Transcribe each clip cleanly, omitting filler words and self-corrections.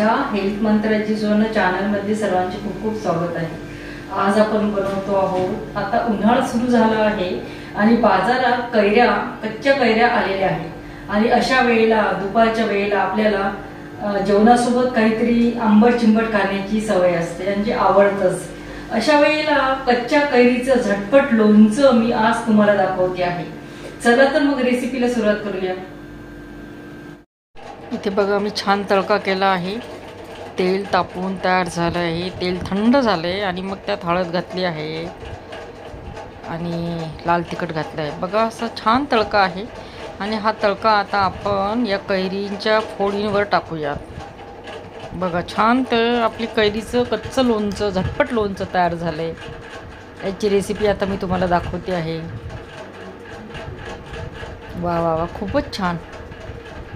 माझ्या हेल्थ मंत्राची चॅनल मध्ये सर्वांचे खूप खूप स्वागत आहे। आज आपण बनवतो आहोत, आता उन्हाळा सुरू झाला आहे आणि बाजारात कच्च्या कैऱ्या आलेल्या आहेत आणि अशा वेळेला दुपारच्या वेळेला आपल्याला जेवणासोबत काहीतरी आंबट चिंबट खाण्याची सवय असते, म्हणजे आवडतच। अशा वेळेला कच्च्या कैरीचं झटपट लोणचं मी आज तुम्हाला दाखवते आहे। चला तर मग रेसिपीला सुरुवात करूया। इथे बघा मी छान तडका केला आहे, तेल तापून तयार झालं आहे, तेल थंड झालंय आणि मग त्यात हळद घातली आहे आणि लाल तिखट घातलं आहे। बघा असं छान तडका आहे आणि हा तडका आता आपण या कैरींच्या फोडींवर टाकूयात। बघा छान तर आपली कैरीचं कच्चं लोणचं, झटपट लोणचं तयार झालंय। याची रेसिपी आता मी तुम्हाला दाखवते आहे। वा वा वा, खूपच छान।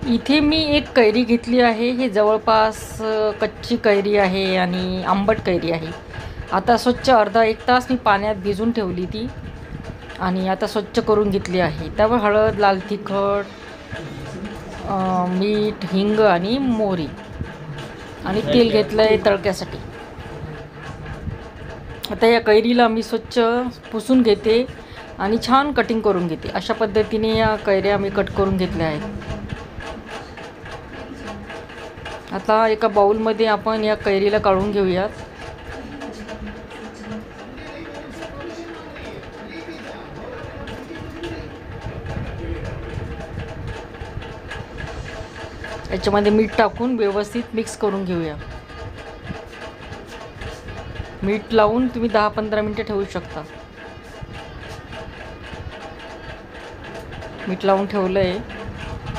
इथे मी एक कैरी घेतली आहे, हे जवळपास कच्ची कैरी आहे आणि आंबट कैरी आहे। आता स्वच्छ अर्धा एक तास मी पाण्यात भिजून ठेवली ती आणि आता स्वच्छ करून घेतली आहे। त्यावर हळद, लाल तिखट, मीठ, हिंग आणि मोहरी आणि तेल घेतलं आहे तळक्यासाठी। आता या कैरीला मी स्वच्छ पुसून घेते आणि छान कटिंग करून घेते। अशा पद्धतीने या कैऱ्या मी कट करून घेतल्या आहेत। आता एका बाउलमध्ये आपण या कैरीला काढून घेऊयात। याच्यामध्ये मीठ टाकून व्यवस्थित मिक्स करून घेऊया। मीठ लावून तुम्ही 10-15 मिनिटे ठेवू शकता। मीठ लावून ठेवलंय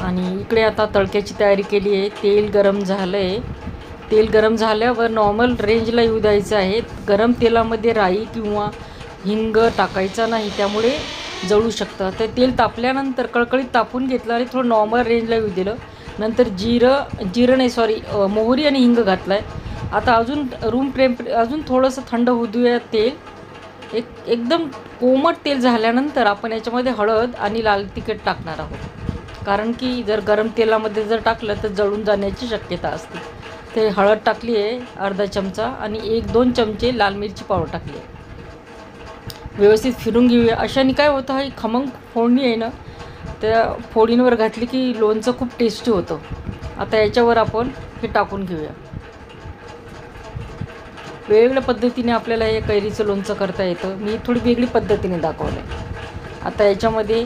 आणि इकडे आता तळक्याची तयारी केली आहे। तेल गरम झालंय, तेल गरम झाल्यावर नॉर्मल रेंजला येऊ द्यायचं आहे। गरम तेलामध्ये राई किंवा हिंग टाकायचा नाही, त्यामुळे जळू शकतं। तर तेल तापल्यानंतर कळकळीत तापून घेतलं आणि थोडं नॉर्मल रेंजला येऊ दिलं। नंतर मोहरी आणि हिंग घातलाय। आता अजून थोडंसं थंड होऊ देऊया तेल। एकदम कोमट तेल झाल्यानंतर आपण याच्यामध्ये हळद आणि लाल तिखट टाकणार आहोत, कारण की जर गरम तेलामध्ये जर टाकलं तर जळून जाण्याची शक्यता असते। ते हळद टाकली आहे अर्धा चमचा आणि 1-2 चमचे लाल मिरची पावडर टाकली आहे। व्यवस्थित फिरून घेऊया। अशाने काय होतं, ही खमंग फोडणी आहे ना, त्या फोडींवर घातली की लोणचं खूप टेस्टी होतं। आता याच्यावर आपण हे टाकून घेऊया। वेगवेगळ्या पद्धतीने आपल्याला हे कैरीचं लोणचं करता येतं, मी थोडी वेगळी पद्धतीने दाखवलं आहे। आता याच्यामध्ये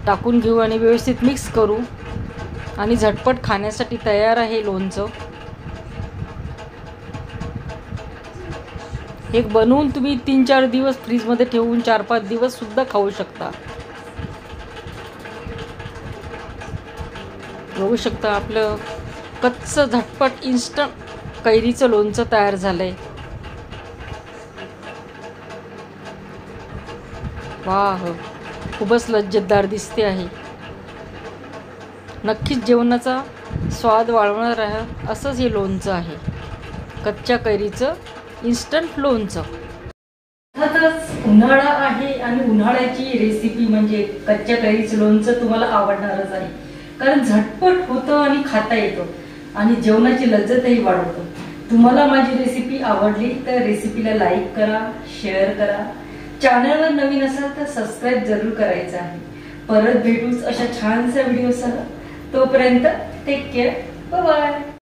टाकून घेऊ आणि व्यवस्थित मिक्स करू आणि झटपट खाण्यासाठी तयार आहे लोणचं। हे बनवून तुम्ही 3-4 दिवस फ्रीजमध्ये ठेवून 4-5 दिवस सुद्धा खाऊ शकता। बघू शकता आपलं कच्चं झटपट इन्स्टंट कैरीचं लोणचं तयार झालंय। वाह, खूपच लज्जतदार दिसते आहे। नक्कीच जेवणाचा स्वाद वाढवणार आहे असंच हे लोणचं आहे, कच्च्या कैरीचं इन्स्टंट लोणचं। अर्थातच उन्हाळा आहे आणि उन्हाळ्याची रेसिपी म्हणजे कच्च्या कैरीचं लोणचं तुम्हाला आवडणारच आहे, कारण झटपट होतं आणि खाता येतं आणि जेवणाची लज्जतही वाढवतं। तुम्हाला माझी रेसिपी आवडली तर रेसिपीला लाईक करा, शेअर करा। चॅनलवर नवीन असाल तर सबस्क्राईब जरूर करायचं आहे। परत भेटूच अशा छानशा व्हिडिओसह। तोपर्यंत टेक केअर, बाय बाय।